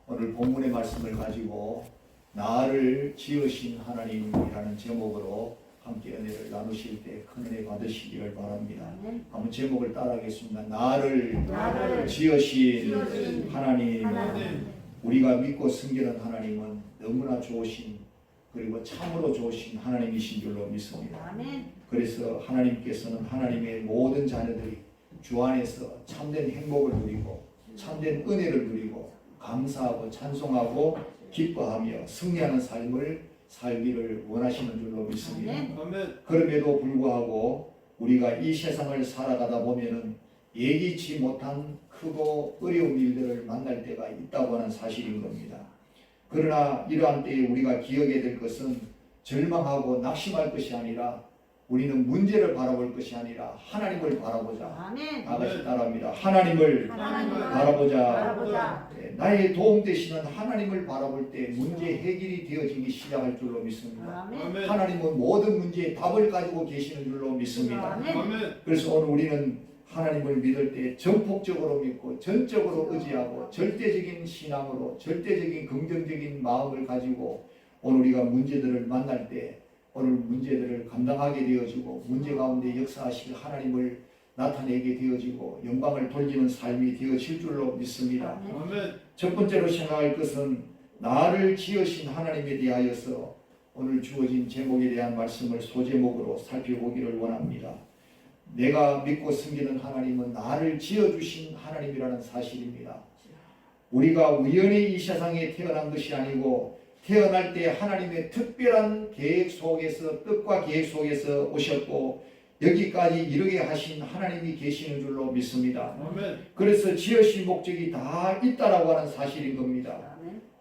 오늘 본문의 말씀을 가지고 나를 지으신 하나님이라는 제목으로 함께 은혜를 나누실 때 큰 은혜 받으시기를 바랍니다. 한번 제목을 따라하겠습니다. 나를 지으신 하나님. 우리가 믿고 섬기는 하나님은 너무나 좋으신, 그리고 참으로 좋으신 하나님이신 줄로 믿습니다. 그래서 하나님께서는 하나님의 모든 자녀들이 주 안에서 참된 행복을 누리고 참된 은혜를 누리고 감사하고 찬송하고 기뻐하며 승리하는 삶을 살기를 원하시는 줄로 믿습니다. 그럼에도 불구하고 우리가 이 세상을 살아가다 보면은 예기치 못한 크고 어려운 일들을 만날 때가 있다고 하는 사실인 겁니다. 그러나 이러한 때에 우리가 기억해야 될 것은 절망하고 낙심할 것이 아니라 우리는 문제를 바라볼 것이 아니라 하나님을 바라보자. 다 같이 따라합니다. 하나님을 바라보자. 나의 도움 되시는 하나님을 바라볼 때 문제 해결이 되어지기 시작할 줄로 믿습니다. 하나님은 모든 문제에 답을 가지고 계시는 줄로 믿습니다. 그래서 오늘 우리는 하나님을 믿을 때 전폭적으로 믿고 전적으로 의지하고 절대적인 신앙으로 절대적인 긍정적인 마음을 가지고 오늘 우리가 문제들을 만날 때 오늘 문제들을 감당하게 되어지고 문제 가운데 역사하실 하나님을 나타내게 되어지고 영광을 돌리는 삶이 되어질 줄로 믿습니다. 첫 번째로 생각할 것은 나를 지으신 하나님에 대하여서 오늘 주어진 제목에 대한 말씀을 소제목으로 살펴보기를 원합니다. 내가 믿고 섬기는 하나님은 나를 지어주신 하나님이라는 사실입니다. 우리가 우연히 이 세상에 태어난 것이 아니고 태어날 때 하나님의 특별한 계획 속에서 뜻과 계획 속에서 오셨고 여기까지 이르게 하신 하나님이 계시는 줄로 믿습니다. 그래서 지으신 목적이 다 있다라고 하는 사실인 겁니다.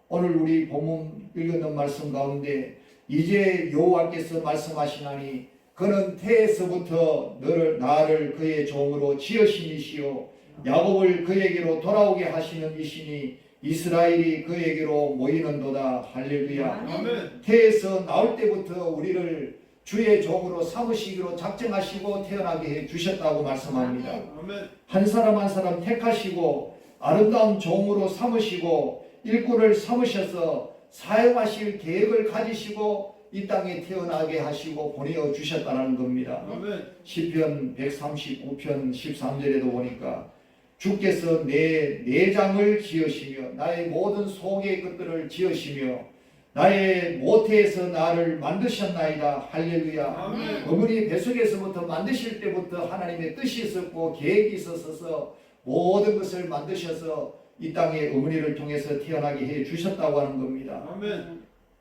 오늘 우리 본문 읽었는 말씀 가운데 이제 여호와께서 말씀하시나니 그는 태에서부터 나를 그의 종으로 지으심이시요 야곱을 그에게로 돌아오게 하시는 이시니 이스라엘이 그에게로 모이는도다. 할렐루야. 태에서 나올 때부터 우리를 주의 종으로 삼으시기로 작정하시고 태어나게 해 주셨다고 말씀합니다. 한 사람 한 사람 택하시고 아름다운 종으로 삼으시고 일꾼을 삼으셔서 사용하실 계획을 가지시고 이 땅에 태어나게 하시고 보내어 주셨다는 겁니다. 시편 139편 13절에도 보니까 주께서 내 내장을 지으시며 나의 모든 속의 것들을 지으시며 나의 모태에서 나를 만드셨나이다. 할렐루야. 어머니 뱃속에서부터 만드실 때부터 하나님의 뜻이 있었고 계획이 있어서 모든 것을 만드셔서 이 땅에 어머니를 통해서 태어나게 해 주셨다고 하는 겁니다.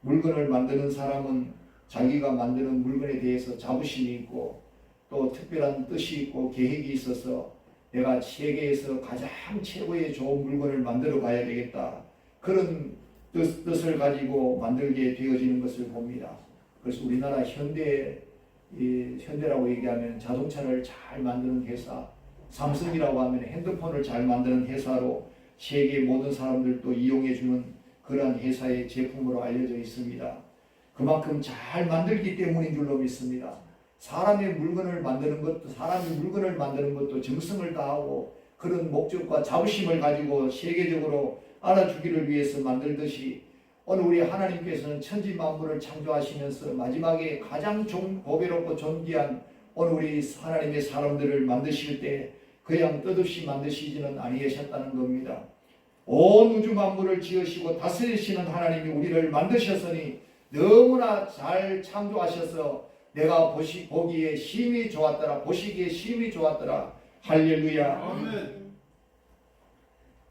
물건을 만드는 사람은 자기가 만드는 물건에 대해서 자부심이 있고 또 특별한 뜻이 있고 계획이 있어서 내가 세계에서 가장 최고의 좋은 물건을 만들어 가야 되겠다. 그런 뜻을 가지고 만들게 되어지는 것을 봅니다. 그래서 우리나라 현대라고 얘기하면 자동차를 잘 만드는 회사, 삼성이라고 하면 핸드폰을 잘 만드는 회사로 세계 모든 사람들도 이용해주는 그러한 회사의 제품으로 알려져 있습니다. 그만큼 잘 만들기 때문인 줄로 믿습니다. 사람이 물건을 만드는 것도 정성을 다하고 그런 목적과 자부심을 가지고 세계적으로 알아주기를 위해서 만들듯이 오늘 우리 하나님께서는 천지 만물을 창조하시면서 마지막에 가장 보배롭고 존귀한 오늘 우리 하나님의 사람들을 만드실 때 그냥 뜻없이 만드시지는 아니하셨다는 겁니다. 온 우주 만물을 지으시고 다스리시는 하나님이 우리를 만드셨으니 너무나 잘 창조하셔서 내가 보기에 심히 좋았더라. 보시기에 심히 좋았더라. 할렐루야.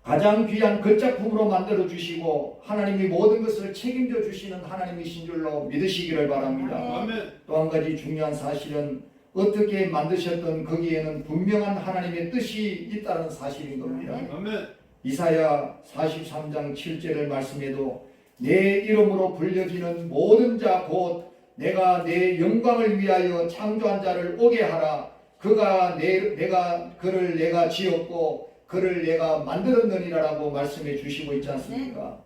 가장 귀한 겉작품으로 만들어 주시고 하나님이 모든 것을 책임져 주시는 하나님이신 줄로 믿으시기를 바랍니다. 또 한 가지 중요한 사실은 어떻게 만드셨던 거기에는 분명한 하나님의 뜻이 있다는 사실인 겁니다. 이사야 43장 7절의 말씀에도 내 이름으로 불려지는 모든 자 곧 내가 내 영광을 위하여 창조한 자를 오게 하라. 그를 내가 지었고 그를 내가 만들었느니라라고 말씀해 주시고 있지 않습니까?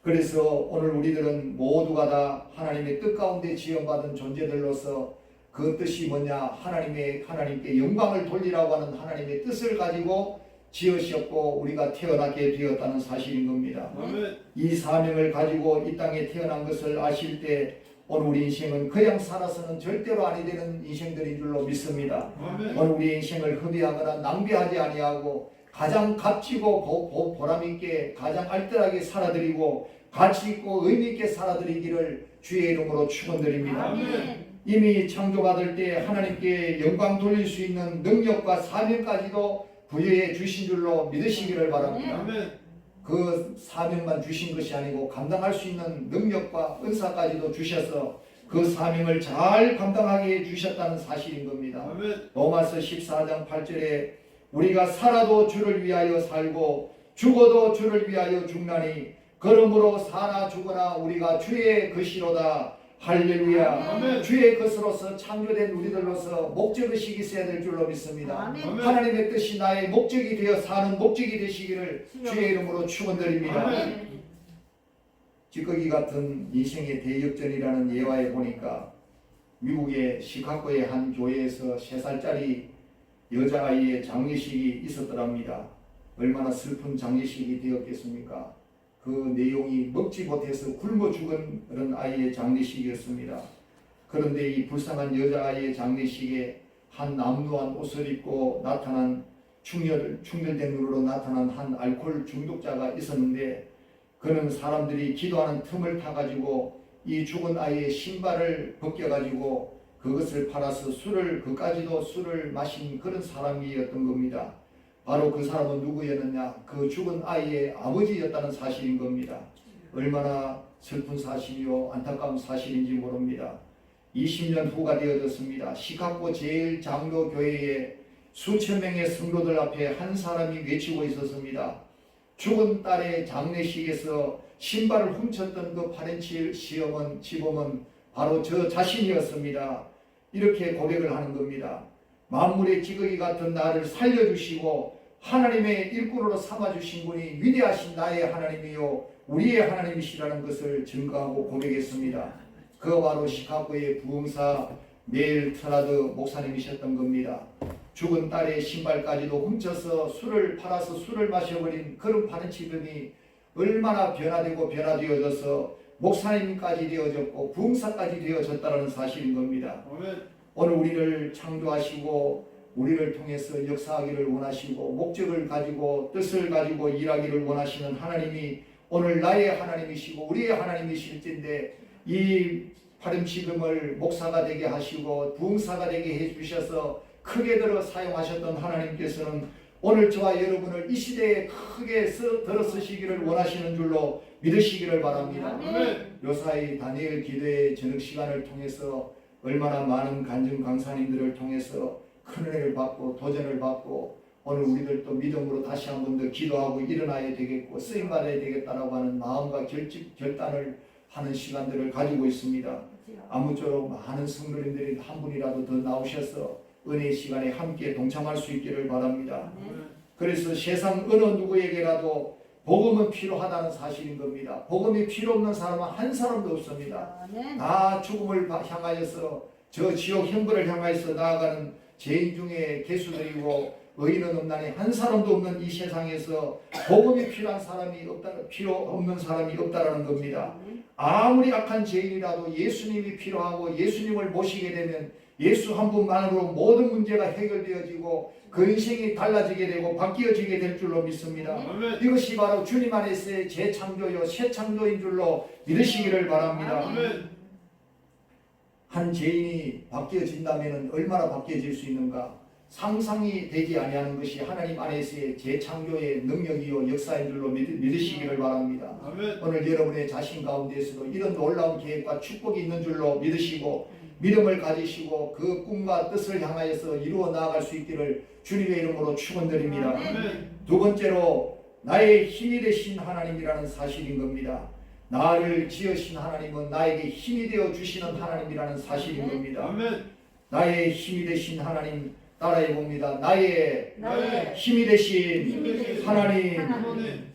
그래서 오늘 우리들은 모두가 다 하나님의 뜻 가운데 지원받은 존재들로서 그 뜻이 뭐냐? 하나님께 영광을 돌리라고 하는 하나님의 뜻을 가지고 지으셨고 우리가 태어나게 되었다는 사실인 겁니다. 아멘. 이 사명을 가지고 이 땅에 태어난 것을 아실 때 오늘 우리 인생은 그냥 살아서는 절대로 아니 되는 인생들인 줄로 믿습니다. 아멘. 오늘 우리 인생을 허비하거나 낭비하지 아니하고 가장 값지고 보람있게 가장 알뜰하게 살아드리고 가치있고 의미있게 살아드리기를 주의 이름으로 축원드립니다. 아멘. 이미 창조받을 때 하나님께 영광 돌릴 수 있는 능력과 사명까지도 부여해 주신 줄로 믿으시기를 바랍니다. 아멘. 그 사명만 주신 것이 아니고 감당할 수 있는 능력과 은사까지도 주셔서 그 사명을 잘 감당하게 해 주셨다는 사실인 겁니다. 아멘. 로마서 14장 8절에 우리가 살아도 주를 위하여 살고 죽어도 주를 위하여 죽나니 그러므로 사나 죽으나 우리가 주의 것이로다. 할렐루야. 아멘. 주의 것으로서 창조된 우리들로서 목적의식이 있어야 될 줄로 믿습니다. 아멘. 하나님의 뜻이 나의 목적이 되어 사는 목적이 되시기를 주의 이름으로 축원드립니다. 아멘. 찌꺼기 같은 인생의 대역전이라는 예화에 보니까 미국의 시카고의 한 교회에서 3살짜리 여자아이의 장례식이 있었더랍니다. 얼마나 슬픈 장례식이 되었겠습니까? 그 내용이 먹지 못해서 굶어 죽은 그런 아이의 장례식이었습니다. 그런데 이 불쌍한 여자아이의 장례식에 한 남루한 옷을 입고 나타난 충혈된 눈으로 나타난 한 알코올 중독자가 있었는데 그는 사람들이 기도하는 틈을 타가지고 이 죽은 아이의 신발을 벗겨가지고 그것을 팔아서 그까지도 술을 마신 그런 사람이었던 겁니다. 바로 그 사람은 누구였느냐? 그 죽은 아이의 아버지였다는 사실인 겁니다. 얼마나 슬픈 사실이요 안타까운 사실인지 모릅니다. 20년 후가 되어졌습니다. 시카고 제일장로교회에 수천 명의 성도들 앞에 한 사람이 외치고 있었습니다. 죽은 딸의 장례식에서 신발을 훔쳤던 그 파렌 지범은 바로 저 자신이었습니다. 이렇게 고백을 하는 겁니다. 만물의 찌꺼기 같은 나를 살려주시고 하나님의 일꾼으로 삼아주신 분이 위대하신 나의 하나님이요 우리의 하나님이시라는 것을 증거하고 고백했습니다. 그가 바로 시카고의 부흥사 메일 트라드 목사님이셨던 겁니다. 죽은 딸의 신발까지도 훔쳐서 술을 팔아서 술을 마셔버린 그런 파는치범이 얼마나 변화되어져서 목사님까지 되어졌고 부흥사까지 되어졌다는 사실인 겁니다. 아멘. 오늘 우리를 창조하시고 우리를 통해서 역사하기를 원하시고 목적을 가지고 뜻을 가지고 일하기를 원하시는 하나님이 오늘 나의 하나님이시고 우리의 하나님이실진데 이 파렴치금을 목사가 되게 하시고 부흥사가 되게 해주셔서 크게 들어 사용하셨던 하나님께서는 오늘 저와 여러분을 이 시대에 크게 들어 쓰시기를 원하시는 줄로 믿으시기를 바랍니다. 아멘. 요사이 다니엘 기도의 저녁 시간을 통해서 얼마나 많은 간증 강사님들을 통해서 큰 은혜를 받고 도전을 받고 오늘 우리들도 믿음으로 다시 한 번 더 기도하고 일어나야 되겠고 쓰임받아야 되겠다라고 하는 마음과 결단을 하는 시간들을 가지고 있습니다. 아무쪼록 많은 성도님들이 한 분이라도 더 나오셔서 은혜의 시간에 함께 동참할 수 있기를 바랍니다. 그래서 세상 어느 누구에게라도 복음은 필요하다는 사실인 겁니다. 복음이 필요 없는 사람은 한 사람도 없습니다. 다 죽음을 향하여서 저 지옥 형벌을 향하여서 나아가는 죄인 중에 개수들이고 의인은 없나니 한 사람도 없는 이 세상에서 복음이 필요 없는 사람이 없다라는 겁니다. 아무리 악한 죄인이라도 예수님이 필요하고 예수님을 모시게 되면 예수 한 분만으로 모든 문제가 해결되어지고 그 인생이 달라지게 되고 바뀌어지게 될 줄로 믿습니다. 아멘. 이것이 바로 주님 안에서의 재창조요 새 창조인 줄로 믿으시기를 바랍니다. 아멘. 한 죄인이 바뀌어진다면 얼마나 바뀌어질 수 있는가? 상상이 되지 아니하는 것이 하나님 안에서의 재창조의 능력이요 역사인 줄로 믿으시기를 바랍니다. 아멘. 오늘 여러분의 자신 가운데에서도 이런 놀라운 계획과 축복이 있는 줄로 믿으시고 믿음을 가지시고 그 꿈과 뜻을 향하여서 이루어 나아갈 수 있기를 주님의 이름으로 축원드립니다. 아멘. 두 번째로 나의 힘이 되신 하나님이라는 사실인 겁니다. 나를 지으신 하나님은 나에게 힘이 되어 주시는 하나님이라는 사실인 겁니다. 아멘. 나의 힘이 되신 하나님 따라해 봅니다. 나의 힘이 힘이 되신 되신 하나님.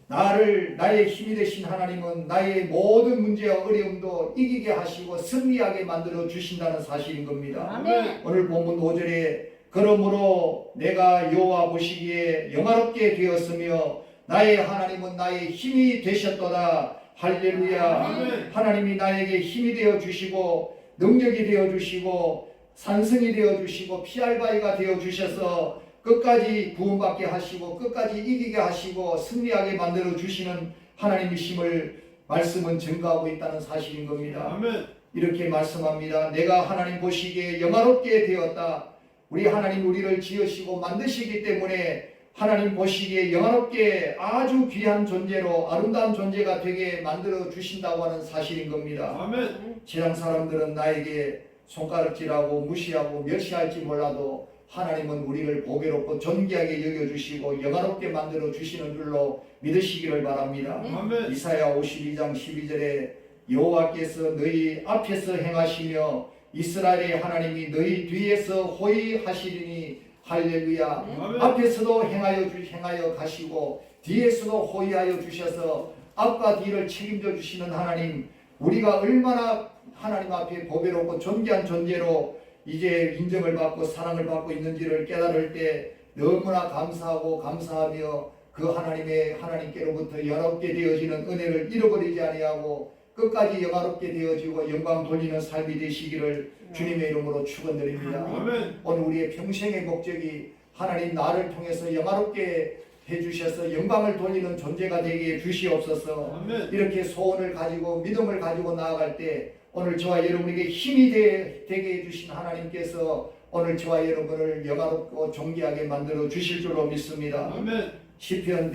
아멘. 나의 힘이 되신 하나님은 나의 모든 문제와 어려움도 이기게 하시고 승리하게 만들어 주신다는 사실인 겁니다. 아멘. 오늘 본문 5절에 그러므로 내가 여호와 보시기에 영화롭게 되었으며 나의 하나님은 나의 힘이 되셨도다. 할렐루야. 아멘. 하나님이 나에게 힘이 되어 주시고 능력이 되어 주시고 산성이 되어 주시고 피할 바위가 되어 주셔서 끝까지 구원받게 하시고 끝까지 이기게 하시고 승리하게 만들어 주시는 하나님이심을 말씀은 증거하고 있다는 사실인 겁니다. 아멘. 이렇게 말씀합니다. 내가 하나님 보시기에 영화롭게 되었다. 우리 하나님 우리를 지으시고 만드시기 때문에 하나님 보시기에 영화롭게 아주 귀한 존재로 아름다운 존재가 되게 만들어 주신다고 하는 사실인 겁니다. 아멘. 세상 사람들은 나에게 손가락질하고 무시하고 멸시할지 몰라도 하나님은 우리를 보배롭고 존귀하게 여겨주시고 영화롭게 만들어 주시는 줄로 믿으시기를 바랍니다. 아멘. 이사야 52장 12절에 여호와께서 너희 앞에서 행하시며 이스라엘의 하나님이 너희 뒤에서 호위하시리니 할렐루야. 아멘. 앞에서도 행하여 가시고 뒤에서도 호위하여 주셔서 앞과 뒤를 책임져 주시는 하나님, 우리가 얼마나 하나님 앞에 보배롭고 존귀한 존재로 이제 인정을 받고 사랑을 받고 있는지를 깨달을 때 너무나 감사하고 감사하며 그 하나님께로부터 영화롭게 되어지는 은혜를 잃어버리지 아니하고 끝까지 영화롭게 되어지고 영광 돌리는 삶이 되시기를 주님의 이름으로 축원드립니다. 아멘. 오늘 우리의 평생의 목적이 하나님 나를 통해서 영화롭게 해주셔서 영광을 돌리는 존재가 되게 해주시옵소서. 아멘. 이렇게 소원을 가지고 믿음을 가지고 나아갈 때 오늘 저와 여러분에게 힘이 되게 해주신 하나님께서 오늘 저와 여러분을 영화롭고 존귀하게 만들어 주실 줄로 믿습니다. 아멘. 시편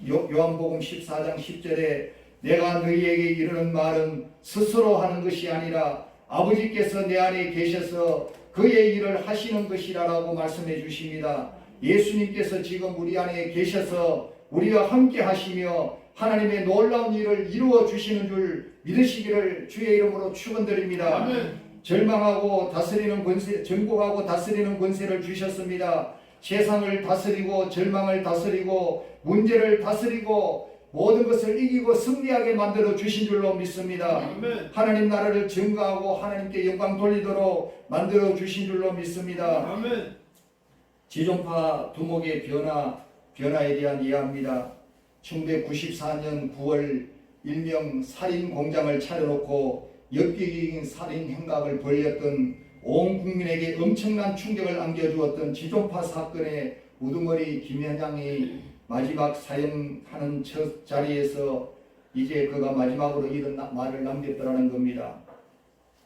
요한복음 14장 10절에 내가 너희에게 이르는 말은 스스로 하는 것이 아니라 아버지께서 내 안에 계셔서 그의 일을 하시는 것이라고 말씀해 주십니다. 예수님께서 지금 우리 안에 계셔서 우리와 함께 하시며 하나님의 놀라운 일을 이루어 주시는 줄 믿으시기를 주의 이름으로 축원드립니다. 아멘. 절망하고 다스리는 권세, 정복하고 다스리는 권세를 주셨습니다. 세상을 다스리고 절망을 다스리고 문제를 다스리고 모든 것을 이기고 승리하게 만들어 주신 줄로 믿습니다. 아멘. 하나님 나라를 증거하고 하나님께 영광 돌리도록 만들어 주신 줄로 믿습니다. 아멘. 지존파 두목의 변화에 대한 이해합니다. 1994년 9월 일명 살인 공장을 차려놓고 엽기적인 살인 행각을 벌였던 온 국민에게 엄청난 충격을 안겨주었던 지존파 사건의 우두머리 김현장이 마지막 사형하는 첫 자리에서 이제 그가 마지막으로 이런 말을 남겼더라는 겁니다.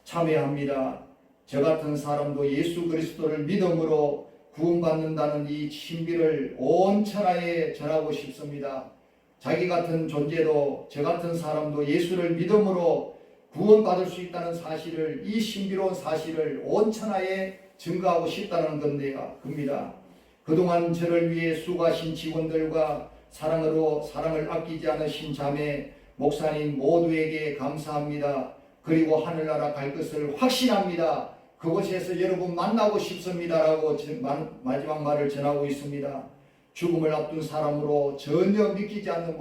참회합니다. 저 같은 사람도 예수 그리스도를 믿음으로 구원받는다는 이 신비를 온 천하에 전하고 싶습니다. 자기 같은 존재도 저 같은 사람도 예수를 믿음으로 구원받을 수 있다는 사실을, 이 신비로운 사실을 온 천하에 증거하고 싶다는 겁니다. 그동안 저를 위해 수고하신 직원들과 사랑을 아끼지 않으신 자매, 목사님 모두에게 감사합니다. 그리고 하늘나라 갈 것을 확신합니다. 그곳에서 여러분 만나고 싶습니다라고 마지막 말을 전하고 있습니다. 죽음을 앞둔 사람으로 전혀 믿기지 않는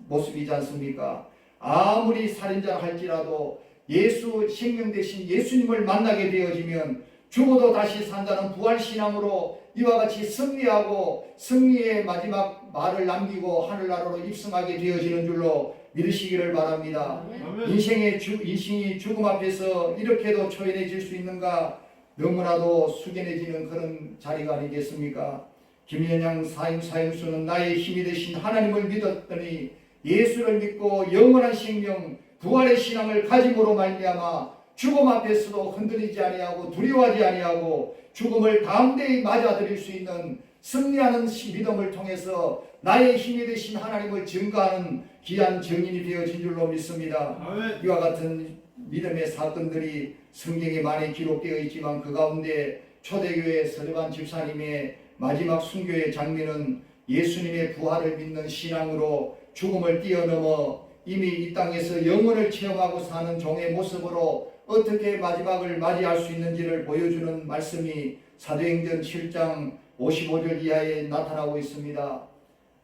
모습이지 않습니까? 아무리 살인자 할지라도 예수 생명 대신 예수님을 만나게 되어지면 죽어도 다시 산다는 부활신앙으로 이와 같이 승리하고 승리의 마지막 말을 남기고 하늘나라로 입성하게 되어지는 줄로 믿으시기를 바랍니다. 아멘. 인생이 죽음 앞에서 이렇게도 초연해질 수 있는가? 너무나도 숙연해지는 그런 자리가 아니겠습니까? 김연양 사형수는 나의 힘이 되신 하나님을 믿었더니 예수를 믿고 영원한 생명 부활의 신앙을 가짐으로 말미암아 죽음 앞에서도 흔들리지 아니하고 두려워하지 아니하고 죽음을 담대히 맞아들일 수 있는 승리하는 믿음을 통해서 나의 힘이 되신 하나님을 증거하는 귀한 증인이 되어진 줄로 믿습니다. 아멘. 이와 같은 믿음의 사건들이 성경에 많이 기록되어 있지만 그 가운데 초대교회 서대반 집사님의 마지막 순교의 장면은 예수님의 부활을 믿는 신앙으로 죽음을 뛰어넘어 이미 이 땅에서 영원을 체험하고 사는 종의 모습으로 어떻게 마지막을 맞이할 수 있는지를 보여주는 말씀이 사도행전 7장 55절 이하에 나타나고 있습니다.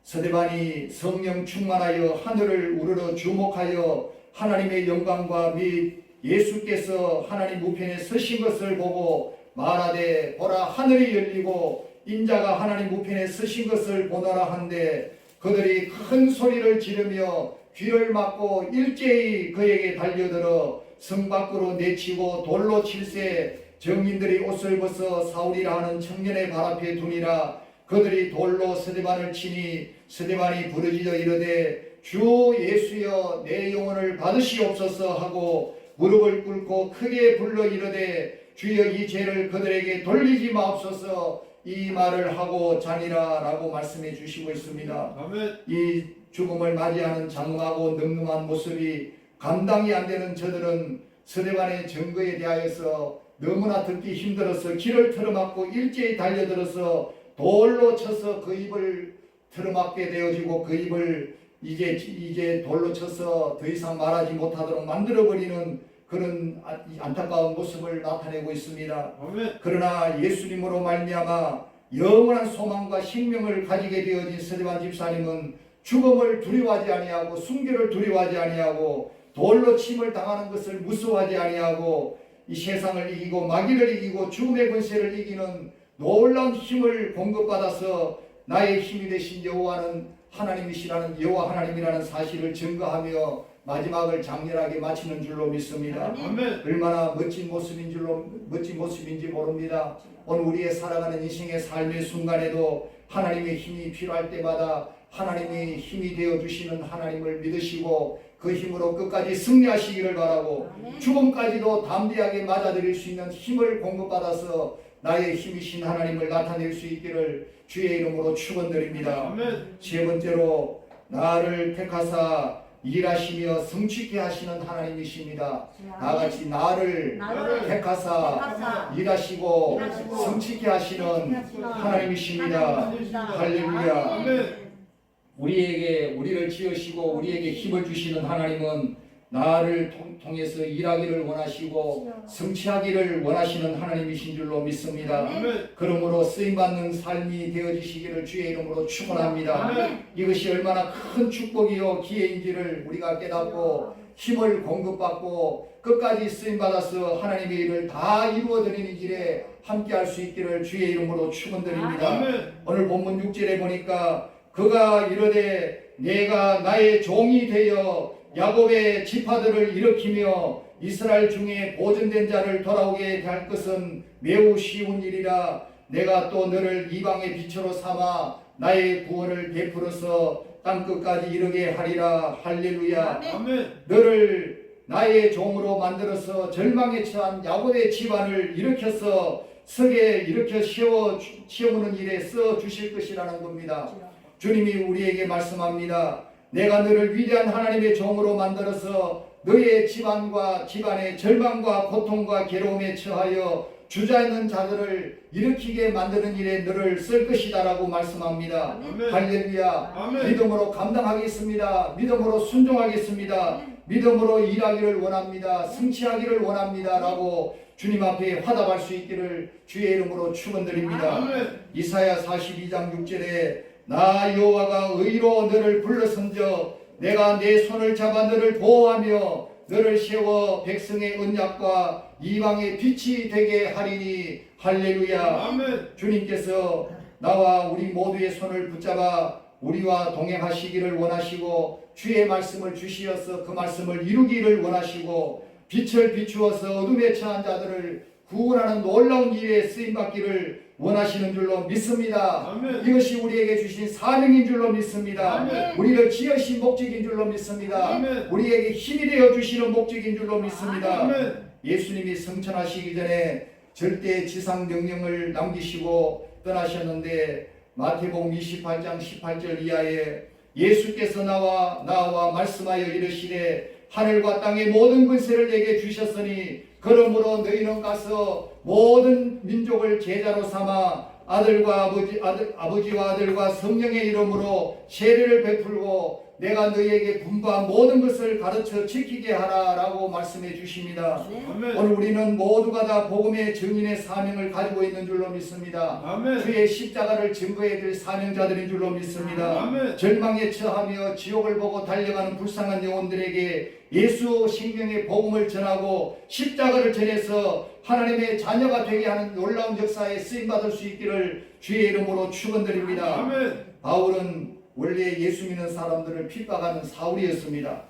서대반이 성령 충만하여 하늘을 우러러 주목하여 하나님의 영광과 및 예수께서 하나님 우편에 서신 것을 보고 말하되 보라 하늘이 열리고 인자가 하나님 우편에 서신 것을 보노라 한데 그들이 큰 소리를 지르며 귀를 막고 일제히 그에게 달려들어 성 밖으로 내치고 돌로 칠세 정인들이 옷을 벗어 사울이라 하는 청년의 발 앞에 두니라. 그들이 돌로 스데반을 치니 스데반이 부르짖어 이르되 주 예수여 내 영혼을 받으시옵소서 하고 무릎을 꿇고 크게 불러 이르되 주여 이 죄를 그들에게 돌리지 마옵소서 이 말을 하고 자니라 라고 말씀해 주시고 있습니다. 아멘. 이 죽음을 맞이하는 장엄하고 늠름한 모습이 감당이 안 되는 저들은 스데반의 증거에 대하여서 너무나 듣기 힘들어서 길을 틀어막고 일제히 달려들어서 돌로 쳐서 그 입을 틀어막게 되어지고 그 입을 이제 돌로 쳐서 더 이상 말하지 못하도록 만들어버리는 그런 안타까운 모습을 나타내고 있습니다. 아멘. 그러나 예수님으로 말미암아 영원한 소망과 생명을 가지게 되어진 스데반 집사님은 죽음을 두려워하지 아니하고 순교를 두려워하지 아니하고 돌로 침을 당하는 것을 무서워하지 아니하고 이 세상을 이기고 마귀를 이기고 죽음의 권세를 이기는 놀라운 힘을 공급받아서 나의 힘이 되신 여호와는 하나님이시라는 여호와 하나님이라는 사실을 증거하며 마지막을 장렬하게 마치는 줄로 믿습니다. 아멘. 얼마나 멋진 모습인지 모릅니다. 오늘 우리의 살아가는 인생의 삶의 순간에도 하나님의 힘이 필요할 때마다 하나님이 힘이 되어 주시는 하나님을 믿으시고 그 힘으로 끝까지 승리하시기를 바라고 죽음까지도 담대하게 맞아들일 수 있는 힘을 공급받아서 나의 힘이신 하나님을 나타낼 수 있기를 주의 이름으로 축원드립니다. 아멘. 세 번째로 나를 택하사 일하시며 성취케 하시는 하나님이십니다. 나같이 나를 택하사 일하시고 성취케 하시는 하나님이십니다. 할렐루야. 아멘. 우리를 지으시고 우리에게 힘을 주시는 하나님은 나를 통해서 일하기를 원하시고 성취하기를 원하시는 하나님이신 줄로 믿습니다. 아멘. 그러므로 쓰임받는 삶이 되어지시기를 주의 이름으로 축원합니다. 아멘. 이것이 얼마나 큰 축복이요 기회인지를 우리가 깨닫고 힘을 공급받고 끝까지 쓰임받아서 하나님의 일을 다 이루어드리는 길에 함께할 수 있기를 주의 이름으로 축원드립니다. 아멘. 오늘 본문 6절에 보니까 그가 이르되 내가 나의 종이 되어 야곱의 지파들을 일으키며 이스라엘 중에 보존된 자를 돌아오게 할 것은 매우 쉬운 일이라. 내가 또 너를 이방의 빛으로 삼아 나의 구원을 베풀어서 땅끝까지 이르게 하리라. 할렐루야. 아멘. 너를 나의 종으로 만들어서 절망에 처한 야곱의 집안을 일으켜서 석에 일으켜 세우는 일에 써 주실 것이라는 겁니다. 주님이 우리에게 말씀합니다. 내가 너를 위대한 하나님의 종으로 만들어서 너의 집안의 절망과 고통과 괴로움에 처하여 주저앉는 자들을 일으키게 만드는 일에 너를 쓸 것이다 라고 말씀합니다. 아멘. 할렐루야. 아멘. 믿음으로 감당하겠습니다. 믿음으로 순종하겠습니다. 믿음으로 일하기를 원합니다. 성취하기를 원합니다 라고 주님 앞에 화답할 수 있기를 주의 이름으로 축원드립니다. 아멘. 이사야 42장 6절에 나 여호와가 의로 너를 불러선저 내가 내 손을 잡아 너를 보호하며 너를 세워 백성의 언약과 이방의 빛이 되게 하리니. 할렐루야. 아멘. 주님께서 나와 우리 모두의 손을 붙잡아 우리와 동행하시기를 원하시고 주의 말씀을 주시어서 그 말씀을 이루기를 원하시고 빛을 비추어서 어둠에 처한 자들을 구원하는 놀라운 일에 쓰임받기를 원하시는 줄로 믿습니다. 아멘. 이것이 우리에게 주신 사명인 줄로 믿습니다. 아멘. 우리를 지으신 목적인 줄로 믿습니다. 아멘. 우리에게 힘이 되어 주시는 목적인 줄로 믿습니다. 아멘. 예수님이 성천하시기 전에 절대 지상 명령을 남기시고 떠나셨는데 마태복음 28장 18절 이하에 예수께서 나와 말씀하여 이르시되 하늘과 땅의 모든 권세를 내게 주셨으니 그러므로 너희는 가서 모든 민족을 제자로 삼아 아버지와 아들과 성령의 이름으로 세례를 베풀고 내가 너희에게 분부한 모든 것을 가르쳐 지키게 하라라고 말씀해 주십니다. 아멘. 오늘 우리는 모두가 다 복음의 증인의 사명을 가지고 있는 줄로 믿습니다. 아멘. 주의 십자가를 증거해야 될 사명자들인 줄로 믿습니다. 아멘. 절망에 처하며 지옥을 보고 달려가는 불쌍한 영혼들에게 예수 생명의 복음을 전하고 십자가를 전해서 하나님의 자녀가 되게 하는 놀라운 역사에 쓰임받을 수 있기를 주의 이름으로 축원드립니다. 아멘. 바울은 원래 예수 믿는 사람들을 핍박하는 사울이었습니다.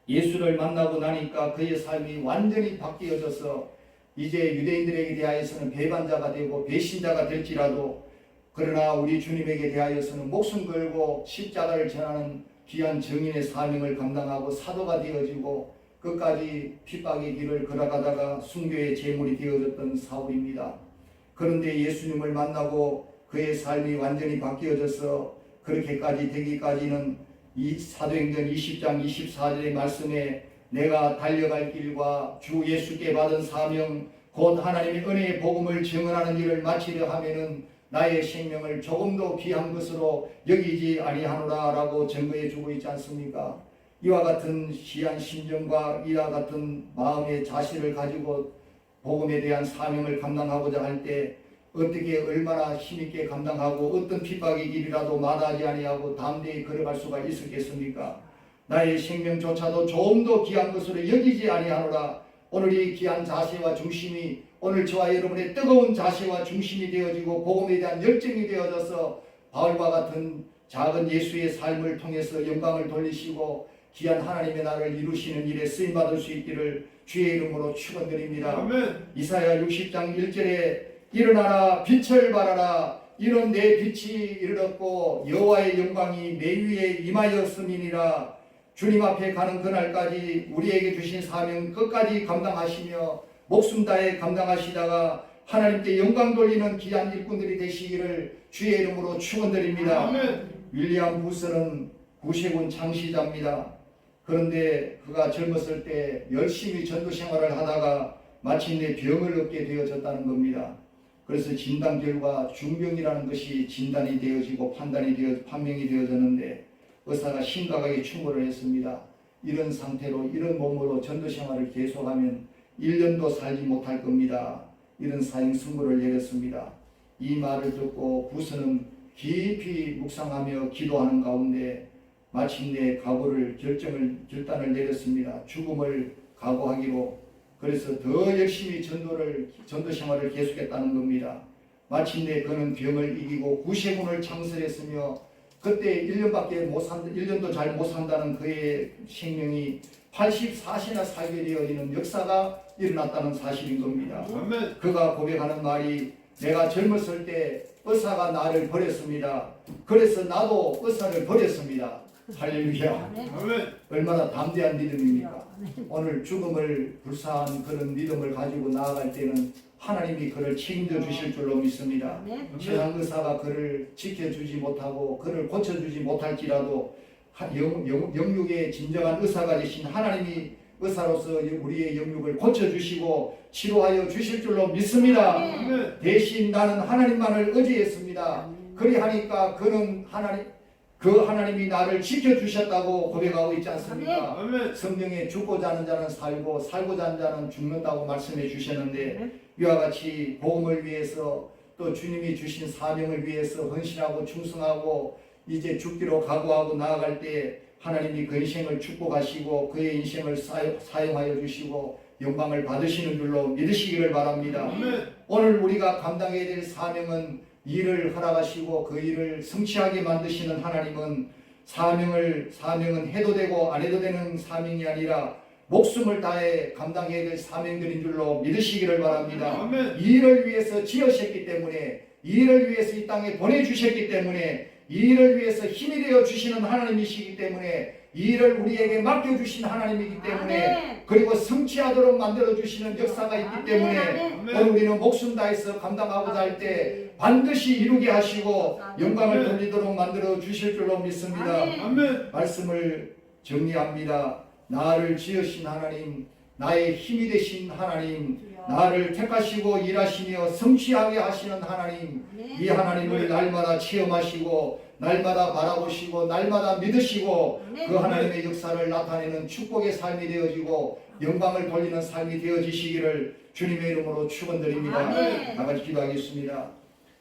예수를 만나고 나니까 그의 삶이 완전히 바뀌어져서 이제 유대인들에게 대하여서는 배반자가 되고 배신자가 될지라도 그러나 우리 주님에게 대하여서는 목숨 걸고 십자가를 전하는 귀한 증인의 사명을 감당하고 사도가 되어지고 끝까지 핍박의 길을 걸어가다가 순교의 제물이 되어졌던 사울입니다. 그런데 예수님을 만나고 그의 삶이 완전히 바뀌어져서 그렇게까지 되기까지는 이 사도행전 20장 24절의 말씀에 내가 달려갈 길과 주 예수께 받은 사명 곧 하나님의 은혜의 복음을 증언하는 일을 마치려 하면은 나의 생명을 조금도 귀한 것으로 여기지 아니하노라 라고 증거해 주고 있지 않습니까? 이와 같은 시한 심정과 이와 같은 마음의 자세를 가지고 복음에 대한 사명을 감당하고자 할 때 어떻게 얼마나 힘있게 감당하고 어떤 핍박의 길이라도 마다하지 아니하고 담대히 걸어갈 수가 있었겠습니까? 나의 생명조차도 조금도 귀한 것으로 여기지 아니하노라. 오늘 이 귀한 자세와 중심이 오늘 저와 여러분의 뜨거운 자세와 중심이 되어지고 복음에 대한 열정이 되어져서 바울과 같은 작은 예수의 삶을 통해서 영광을 돌리시고 귀한 하나님의 나라를 이루시는 일에 쓰임받을 수 있기를 주의 이름으로 축원드립니다. 아멘. 이사야 60장 1절에 일어나라 빛을 발하라 이런 내 빛이 이르렀고 여호와의 영광이 내 위에 임하였음이니라. 주님 앞에 가는 그날까지 우리에게 주신 사명 끝까지 감당하시며 목숨 다해 감당하시다가 하나님께 영광 돌리는 귀한 일꾼들이 되시기를 주의 이름으로 축원드립니다. 아멘. 윌리엄 부스는 구세군 창시자입니다. 그런데 그가 젊었을 때 열심히 전도 생활을 하다가 마침내 병을 얻게 되어졌다는 겁니다. 그래서 진단 결과 중병이라는 것이 진단이 되어지고 판명이 되어졌는데 의사가 심각하게 충고를 했습니다. 이런 상태로 이런 몸으로 전도 생활을 계속하면 1년도 살지 못할 겁니다. 이런 사형 선고를 내렸습니다. 이 말을 듣고 부스는 깊이 묵상하며 기도하는 가운데 마침내 결단을 내렸습니다. 죽음을 각오하기로. 그래서 더 열심히 전도 생활을 계속했다는 겁니다. 마침내 그는 병을 이기고 구세군을 창설했으며 그때 1년도 잘 못 산다는 그의 생명이 84세나 살게 되어지는 역사가 일어났다는 사실인 겁니다. 아멘. 그가 고백하는 말이 내가 젊었을 때 의사가 나를 버렸습니다. 그래서 나도 의사를 버렸습니다. 할렐루야. 아멘. 얼마나 담대한 믿음입니까? 오늘 죽음을 불사한 그런 믿음을 가지고 나아갈 때는 하나님이 그를 책임져 주실 줄로 믿습니다. 세상 의사가 그를 지켜주지 못하고 그를 고쳐주지 못할지라도 영육의 진정한 의사가 되신 하나님이 의사로서 우리의 영육을 고쳐주시고 치료하여 주실 줄로 믿습니다. 아멘. 대신 나는 하나님만을 의지했습니다. 그리하니까 그는 하나님이 나를 지켜주셨다고 고백하고 있지 않습니까? 아멘. 성경에 죽고자 하는 자는 살고 살고자 하는 자는 죽는다고 말씀해 주셨는데 이와 같이 복음을 위해서 또 주님이 주신 사명을 위해서 헌신하고 충성하고 이제 죽기로 각오하고 나아갈 때 하나님이 그 인생을 축복하시고 그의 인생을 사용하여 주시고 영광을 받으시는 줄로 믿으시기를 바랍니다. 아멘. 오늘 우리가 감당해야 될 사명은 일을 허락하시고 그 일을 성취하게 만드시는 하나님은 사명은 해도 되고 안 해도 되는 사명이 아니라 목숨을 다해 감당해야 될 사명들인 줄로 믿으시기를 바랍니다. 아멘. 이 일을 위해서 지으셨기 때문에 이 일을 위해서 이 땅에 보내주셨기 때문에 이 일을 위해서 힘이 되어 주시는 하나님이시기 때문에 이 일을 우리에게 맡겨주신 하나님이기 때문에 그리고 성취하도록 만들어주시는 역사가 있기 때문에 오늘 우리는 목숨 다해서 감당하고자 할 때 반드시 이루게 하시고 영광을 돌리도록 만들어 주실 줄로 믿습니다. 아멘. 말씀을 정리합니다. 나를 지으신 하나님, 나의 힘이 되신 하나님, 나를 택하시고 일하시며 성취하게 하시는 하나님, 이 하나님을 날마다 체험하시고 날마다 바라보시고 날마다 믿으시고 네. 그 하나님의 역사를 나타내는 축복의 삶이 되어지고 영광을 돌리는 삶이 되어지시기를 주님의 이름으로 축원드립니다. 아멘. 다 같이 기도하겠습니다.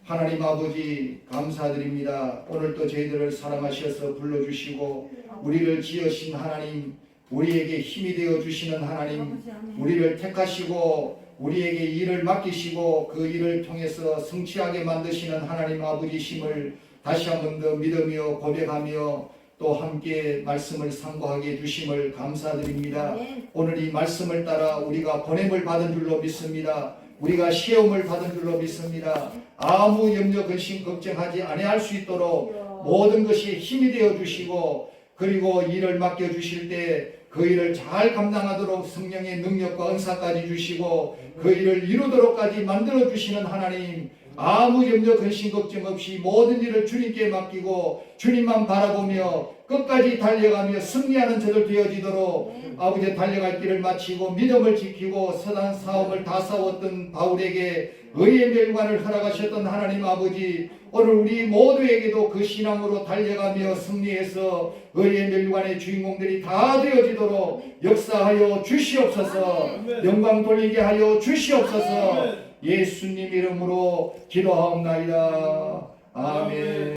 하나님 아버지 감사드립니다. 오늘도 저희들을 사랑하셔서 불러주시고 우리를 지으신 하나님, 우리에게 힘이 되어 주시는 하나님, 우리를 택하시고 우리에게 일을 맡기시고 그 일을 통해서 성취하게 만드시는 하나님 아버지심을 다시 한 번 더 믿으며 고백하며 또 함께 말씀을 상고하게 해주심을 감사드립니다. 오늘 이 말씀을 따라 우리가 보냄을 받은 줄로 믿습니다. 우리가 시험을 받은 줄로 믿습니다. 아무 염려 근심 걱정하지 아니할 수 있도록 모든 것이 힘이 되어 주시고 그리고 일을 맡겨 주실 때 그 일을 잘 감당하도록 성령의 능력과 은사까지 주시고 그 일을 이루도록까지 만들어 주시는 하나님, 아무 염려 근심 걱정 없이 모든 일을 주님께 맡기고 주님만 바라보며 끝까지 달려가며 승리하는 저들 되어지도록 아버지 달려갈 길을 마치고 믿음을 지키고 선한 싸움을 다 싸웠던 바울에게 의의 멸관을 허락하셨던 하나님 아버지, 오늘 우리 모두에게도 그 신앙으로 달려가며 승리해서 의의 멸관의 주인공들이 다 되어지도록 역사하여 주시옵소서. 영광 돌리게 하여 주시옵소서. 예수님 이름으로 기도하옵나이다. 아멘.